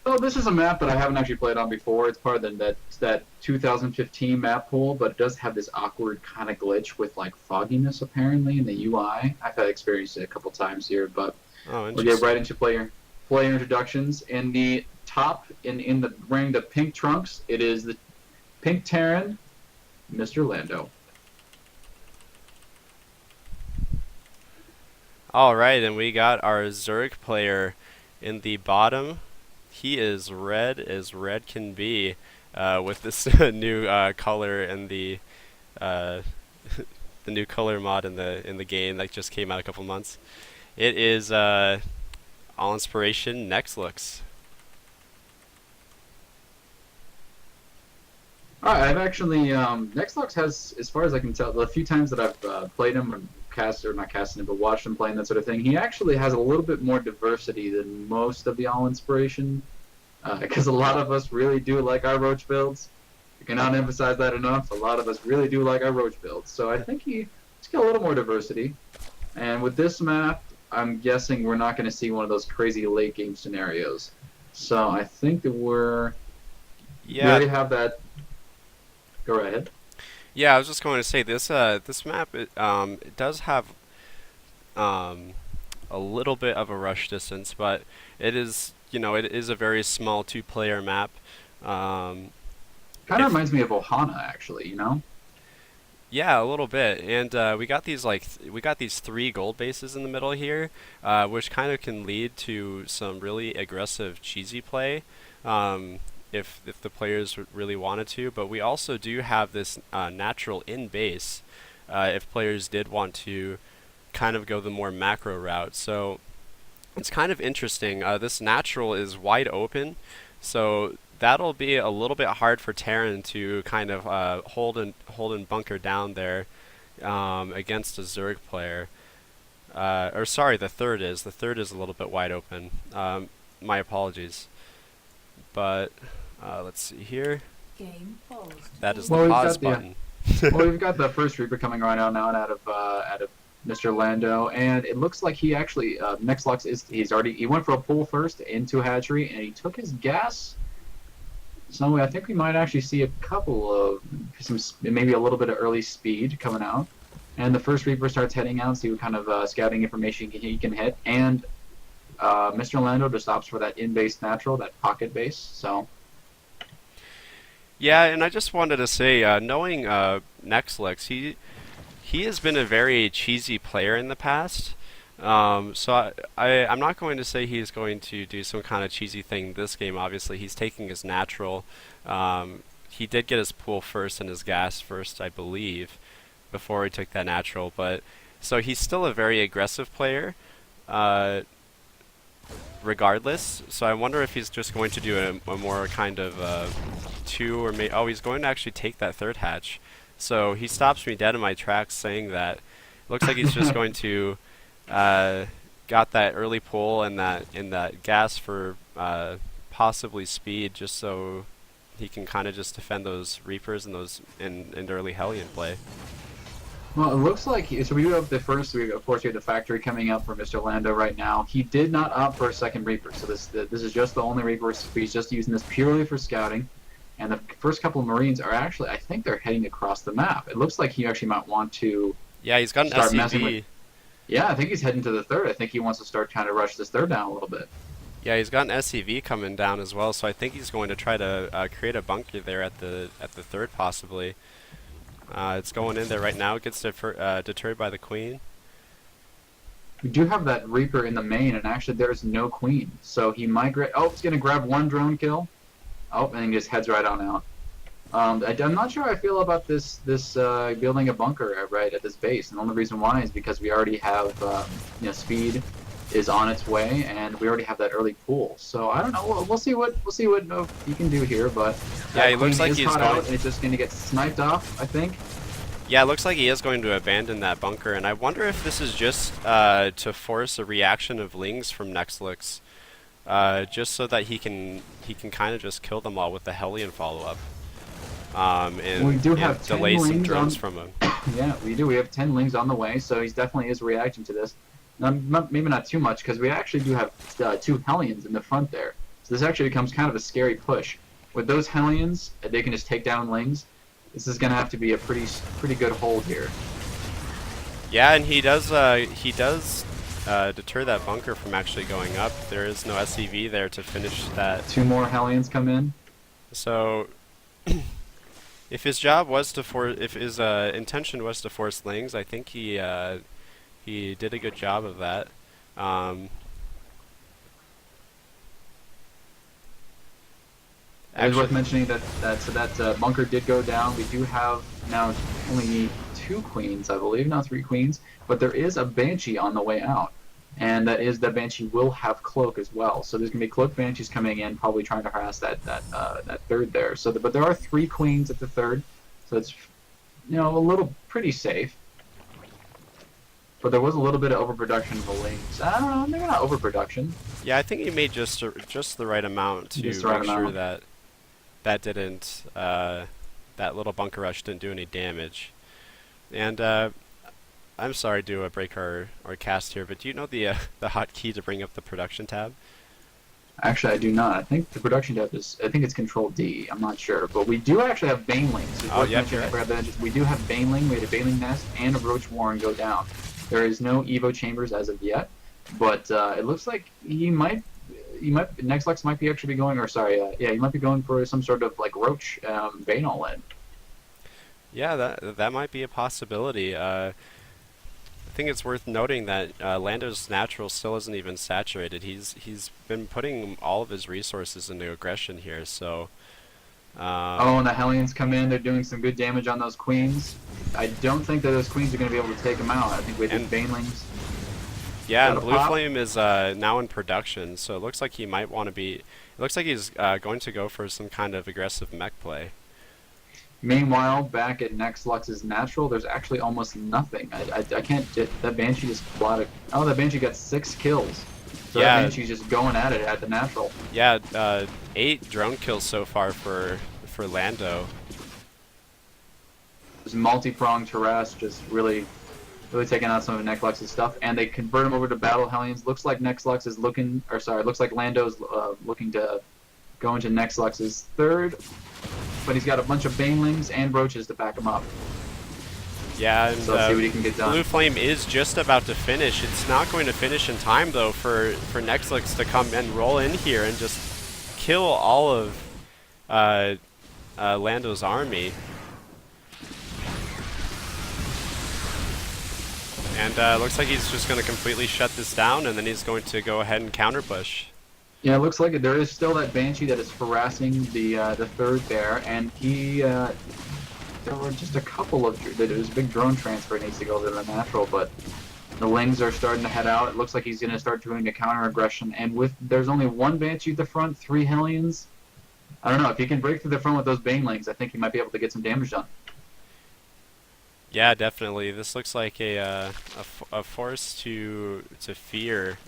Oh, this is a map that I haven't actually played on before. It's part of that 2015 map pool, but it does have this awkward kind of glitch with like fogginess apparently in the UI. I've had experienced it a couple times here, but Oh, we'll get right interesting. into player introductions. In the top, in the wearing the pink trunks, it is the Pink Terran, MrLando. All right, and we got our Zurich player in the bottom. He is red as red can be, with this new color and uh, the new color mod in the game that just came out a couple months. It is All Inspiration Nexlux. All right, I've actually Nexlux has, as far as I can tell, the few times that I've played him or cast or not casting him, but watched him playing that sort of thing, he actually has a little bit more diversity than most of the All Inspiration. Because a lot of us really do like our roach builds. I cannot emphasize that enough. A lot of us really do like our roach builds. So I think he's got a little more diversity. And with this map, I'm guessing we're not going to see one of those crazy late game scenarios. So I think that we Yeah, already have that. Go right ahead. yeah. I was just going to say this map it does have um, a little bit of a rush distance, but it is it is a very small two-player map. Um, Kind of if reminds me of Ohana, actually. You know. Yeah, a little bit, and we got these we got these three gold bases in the middle here, which kind of can lead to some really aggressive cheesy play, if the players really wanted to. But we also do have this natural in base, if players did want to kind of go the more macro route. So it's kind of interesting. This natural is wide open, so that'll be a little bit hard for Terran to kind of hold and bunker down there against a Zerg player. Or sorry, the third is a little bit wide open. My apologies, but let's see here. Game paused. That is the Well, we've pause got the button. well, we've got the first Reaper coming right now out of MrLando, and it looks like he actually Nexlux is he went for a pull first into hatchery, and he took his gas. So I think we might actually see a couple of maybe a little bit of early speed coming out, and the first Reaper starts heading out, see what kind of scouting information he can hit, and MrLando just opts for that in-base natural, that pocket base. So Yeah, and I just wanted to say, knowing Nexlux, he has been a very cheesy player in the past. I'm not going to say he's going to do some kind of cheesy thing this game. Obviously, he's taking his natural. He did get his pool first and his gas first, I believe, before he took that natural. But so he's still a very aggressive player, uh, regardless. So I wonder if he's just going to do a more kind of two or maybe he's going to actually take that third hatch. So he stops me dead in my tracks saying that. Looks like he's just going to uh, got that early pull and that gas for possibly speed, just so he can kind of just defend those Reapers and those in early Hellion play. well, it looks like so we do have the first. Of course, we have the factory coming up for MrLando right now. He did not opt for a second Reaper, so this is just the only Reaper. He's just using this purely for scouting. And the first couple of Marines are actually, I think they're heading across the map. It looks like he actually might want to Yeah, he's got an start messing with. SCV. Yeah, I think he's heading to the third. I think he wants to start trying to rush this third down a little bit. Yeah, he's got an SCV coming down as well, so I think he's going to try to create a bunker there at the third possibly. It's going in there right now. It gets deterred by the Queen. We do have that Reaper in the main, and actually there's no Queen. So he might oh, he's going to grab one drone kill. Oh, and he just heads right on out. I'm not sure how I feel about this building a bunker right at this base, and the only reason why is because we already have speed is on its way, and we already have that early pool. So I don't know. We'll see what he can do here, but Yeah, that he looks Queen like is he's caught going. out, and it's just going to get sniped off, I think. Yeah, it looks like he is going to abandon that bunker, and I wonder if this is just to force a reaction of Lings from Nexlux, just so that he can kind of just kill them all with the Hellion follow-up, We do and have 10 delay some Lings drones on. from him. Yeah, we do. We have 10 Lings on the way, so he definitely is reacting to this. Maybe not too much, because we actually do have 2 Hellions in the front there. So this actually becomes kind of a scary push. With those Hellions, they can just take down Lings. This is going to have to be a pretty good hold here. Yeah, and he does deter that bunker from actually going up. There is no SCV there to finish that. 2 more Hellions come in. So, if his job was to if his intention was to force Lings, I think he did a good job of that. It is worth mentioning that bunker did go down. We do have now only 2 queens, I believe, not 3 queens, but there is a Banshee on the way out, and that Banshee will have cloak as well. So there's gonna be cloak Banshees coming in, probably trying to harass that third there. So, but there are 3 queens at the third, so it's a little pretty safe. But there was a little bit of overproduction of the Lings. I don't know, maybe not overproduction. Yeah, I think he made just the right amount to make sure that that little bunker rush didn't do any damage. And I'm sorry to break our cast here, but do you know the hotkey to bring up the production tab? Actually, I do not. I think the production tab I think it's Control D. I'm not sure, but we do actually have Banelings. Oh yeah, we do have Baneling. We had a Baneling nest and a Roach Warren go down. There is no Evo chambers as of yet, but it looks like Nexlux might be actually be going, or sorry, he might be going for some sort of like Roach Bane all-in. Yeah, that might be a possibility. I think it's worth noting that Lando's natural still isn't even saturated. He's been putting all of his resources into aggression here, so. Oh, and the Hellions come in. They're doing some good damage on those queens. I don't think that those queens are going to be able to take them out. I think we did Banelings. Yeah, and Blue Flame is now in production, so it looks like he might want to be. It looks like he's going to go for some kind of aggressive mech play. Meanwhile, back at Nexlux's natural, there's actually almost nothing. I can't. That Banshee just plotted. Oh, that Banshee got 6 kills. So yeah, that Banshee's just going at it at the natural. Yeah, 8 drone kills so far for Lando. This multi-pronged harass just really taking out some of Nexlux's stuff, and they convert him over to Battle Hellions. Looks like Nexlux is looking, or sorry, looks like Lando's looking to go into Nexlux's third, but he's got a bunch of Banelings and Roaches to back him up. Yeah, and so let's see what he can get done. Blue Flame is just about to finish. It's not going to finish in time though for Nexlux to come and roll in here and just kill all of Lando's army. And looks like he's just going to completely shut this down, and then he's going to go ahead and counter push. Yeah, it looks like there is still that Banshee that is harassing the third there, and there were just a couple of. There's a big drone transfer needs to go to the natural, but the Lings are starting to head out. It looks like he's going to start doing the counter aggression, and there's only 1 Banshee at the front, 3 Hellions. I don't know if he can break through the front with those Banelings. I think he might be able to get some damage done. Yeah, definitely. This looks like a force to fear.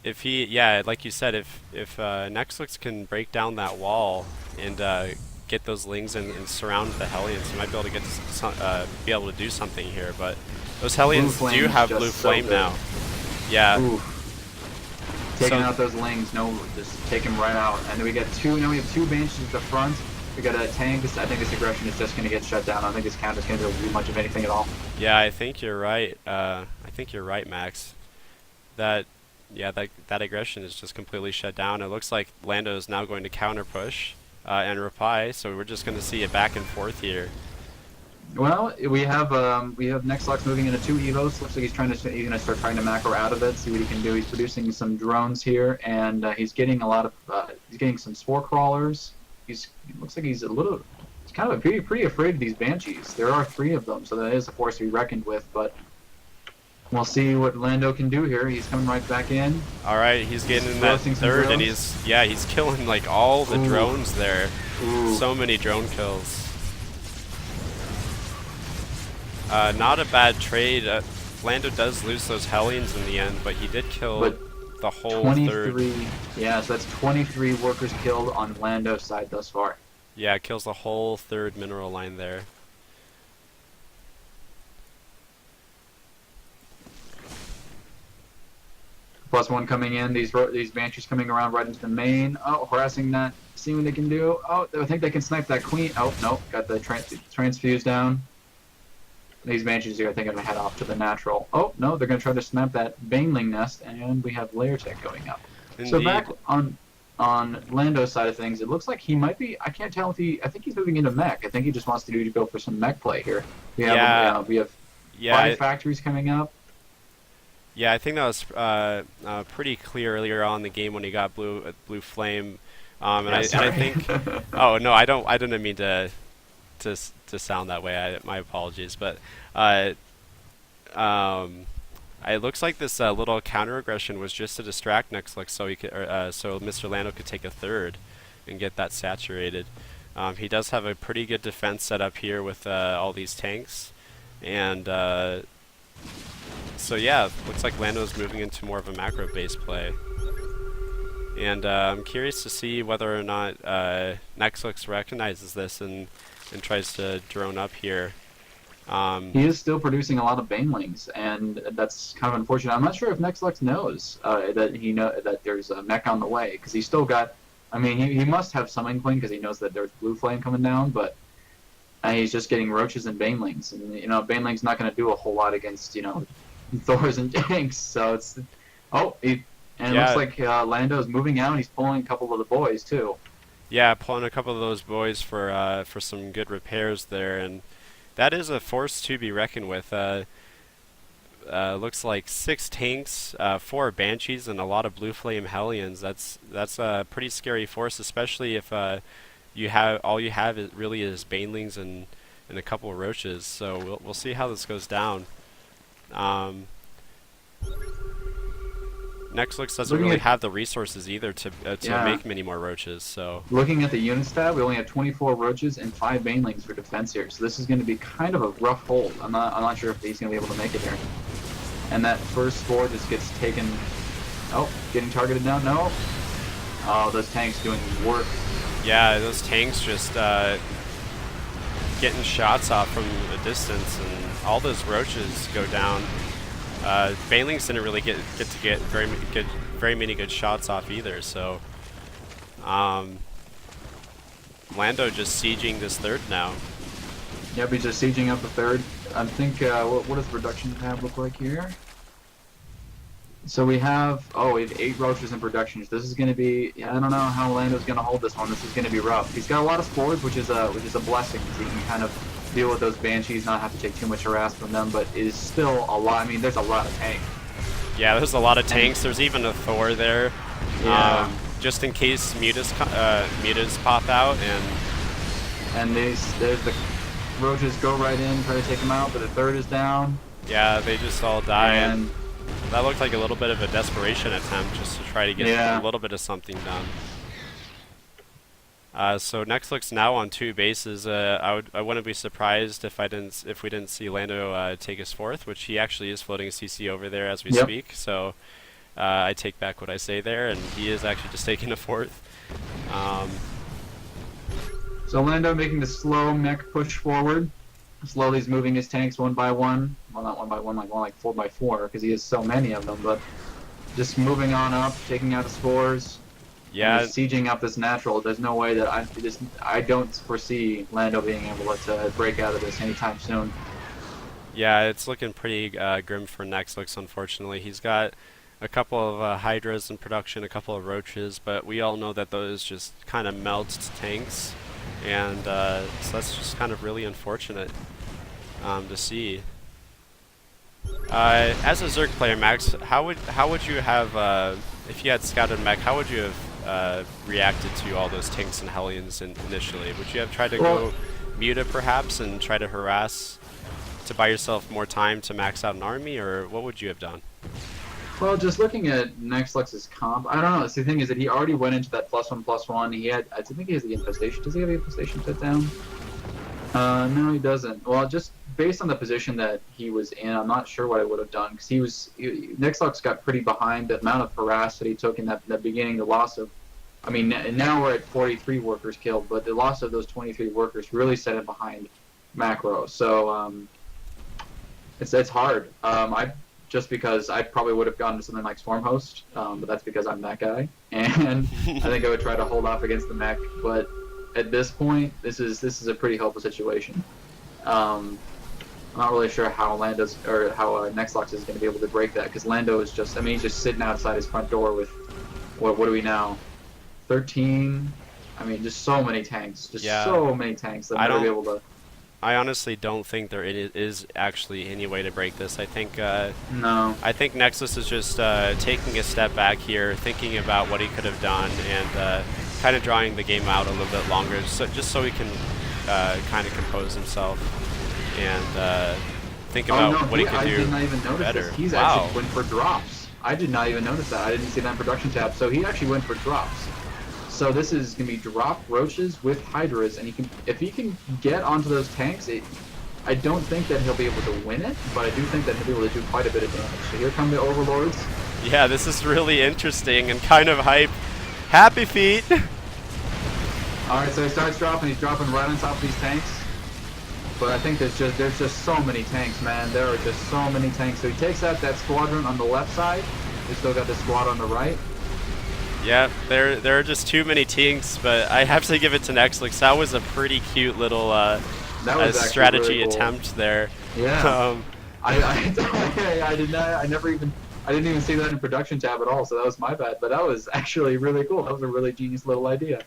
If he, yeah, like you said, if Nexlux can break down that wall and get those Lings and surround the Hellions, he might be able to be able to do something here. But those Hellions do have Blue Flame now. Yeah. Ooh. Taking out those Lings, just take him right out. And then we have 2 Banshees at the front. We got a tank. I think this aggression is just going to get shut down. I don't think this count is going to do much of anything at all. Yeah, I think you're right. I think you're right, Max. That aggression is just completely shut down. It looks like Lando is now going to counter push and reply. So we're just going to see a back and forth here. Well, we have Nexlux moving into 2 Evos. Looks like he's going to start trying to macro out of it, see what he can do. He's producing some drones here, and he's getting a lot of he's getting some spore crawlers. Looks like he's kind of pretty afraid of these Banshees. There are 3 of them, so that is a force to be reckoned with. But we'll see what Lando can do here. He's coming right back in. All right, he's getting in that third, and he's killing like all the drones there. So many drone kills. Not a bad trade. Lando does lose those Hellions in the end, but he did kill the whole 23, third. Yeah, so that's 23 workers killed on Lando's side thus far. Yeah, it kills the whole third mineral line there. +1 coming in. These Banshees coming around right into the main. Oh, harassing that. Seeing what they can do. Oh, I think they can snipe that queen. Oh, no. Got the transfuse down. These Banshees here, I think, are going to head off to the natural. Oh, no. They're going to try to snap that Baneling nest, and we have layer tech going up. Indeed. So back on Lando's side of things, it looks like he might be. I can't tell if I think he's moving into mech. I think he just wants to go for some mech play here. We have 5 factories coming up. Yeah, I think that was pretty clear earlier on in the game when he got blue flame, and I think. Oh no, I didn't mean to sound that way. My apologies, but it looks like this little counter aggression was just to distract Nexlux, so so MrLando could take a third and get that saturated. He does have a pretty good defense set up here with all these tanks, and so yeah, looks like Lando's moving into more of a macro base play. And I'm curious to see whether or not Nexlux recognizes this and tries to drone up here. He is still producing a lot of Banelings, and that's kind of unfortunate. I'm not sure if Nexlux knows that there's a mech on the way, because he's still got. I mean, he must have some inkling because he knows that there's blue flame coming down, but he's just getting roaches and Banelings, and Baneling's not going to do a whole lot against Thors and tanks. So it's it looks like Lando's moving out. And he's pulling a couple of the boys too. Yeah, pulling a couple of those boys for some good repairs there, and that is a force to be reckoned with. Looks like 6 tanks, 4 Banshees, and a lot of Blue Flame Hellions. That's a pretty scary force, especially if all you have really is Banelings and a couple of Roaches. So we'll see how this goes down. Nexlux doesn't really have the resources either to make many more Roaches. So looking at the unit stat, we only have 24 Roaches and 5 Banelings for defense here. So this is going to be kind of a rough hold. I'm not sure if he's going to be able to make it here. And that first score just gets taken. Oh, getting targeted now. No. Oh, those tanks doing work. Yeah, those tanks just getting shots off from a distance, and all those Roaches go down. Banelings didn't really get very many good shots off either, so Lando just sieging this third now. Yep, he's just sieging up the third. I think, what does the production tab look like here? So we have 8 Roaches in production. This is going to be, I don't know how Lando's going to hold this one. This is going to be rough. He's got a lot of spores, which is a blessing, because he can kind of deal with those Banshees, not have to take too much harass from them, but it is still a lot. I mean, there's a lot of tanks. Yeah, there's a lot of tanks. There's even a Thor there. Yeah. Just in case mutas pop out, and there's the Roaches go right in, try to take him out, but the third is down. Yeah, they just all die, and that looked like a little bit of a desperation attempt just to try to get a little bit of something done. So Nexlux now on 2 bases. I wouldn't be surprised if we didn't see Lando take his 4th, which he actually is floating a CC over there as we speak. So I take back what I say there, and he is actually just taking a 4th. So Lando making the slow mech push forward, slowly is moving his tanks one by one. Well, not one by one, like 4 by 4, because he has so many of them. But just moving on up, taking out the spores. Yeah, sieging up this natural. There's no way that I don't foresee Lando being able to break out of this anytime soon. Yeah, it's looking pretty grim for Nexlux, unfortunately. He's got a couple of Hydras in production, a couple of Roaches, but we all know that those just kind of melt tanks, and so that's just kind of really unfortunate to see. As a Zerg player, Max, how would you have, if you had scouted mech, how would you have reacted to all those tanks and Hellions initially? Would you have tried to go muta perhaps and try to harass to buy yourself more time to max out an army, or what would you have done? Well, just looking at Nexlux's comp, I don't know. The thing is that he already went into that +1/+1. He had, I think he has the infestation. Does he have the infestation set down? No, he doesn't. Well, just based on the position that he was in, I'm not sure what I would have done, because Nexlux got pretty behind. The amount of harass that he took in that beginning, the loss of, I mean, now we're at 43 workers killed, but the loss of those 23 workers really set him behind macro. So it's hard. just because I probably would have gone to something like Stormhost, but that's because I'm that guy, and I think I would try to hold off against the mech. But at this point, this is a pretty hopeless situation. I'm not really sure how Lando's or how Nexlux is going to be able to break that, because Lando is just, I mean, he's just sitting outside his front door with what do we now? 13. I mean, just so many tanks, just Yeah. so many tanks that I I'm not don't. gonna be able to. I honestly don't think there is actually any way to break this. No. I think Nexus is just taking a step back here, thinking about what he could have done, and kind of drawing the game out a little bit longer, just so he can kind of compose himself and think Oh about no, what he could I do did not even notice better. this. He's Wow. actually went for drops. I did not even notice that. I didn't see that in production tab. So he actually went for drops. So this is gonna be drop roaches with hydras, and if he can get onto those tanks, I don't think that he'll be able to win it, but I do think that he'll be able to do quite a bit of damage. So here come the overlords. Yeah, this is really interesting and kind of hype. Happy feet. All right, so he starts dropping. He's dropping right on top of these tanks. But I think there's just so many tanks, man. There are just so many tanks. So he takes out that squadron on the left side. We still got the squad on the right. Yeah, there are just too many tinks, but I have to give it to Nexlux. That was a pretty cute little That was actually strategy really cool. attempt there. Yeah. I did not. I didn't even see that in production tab at all. So that was my bad. But that was actually really cool. That was a really genius little idea.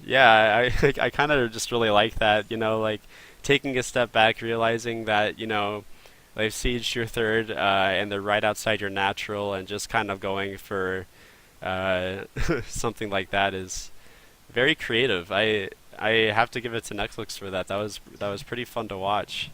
Yeah, I kind of just really like that, like taking a step back, realizing that, they've sieged your third, and they're right outside your natural, and just kind of going for something like that is very creative. I have to give it to Netflix for that. That was pretty fun to watch.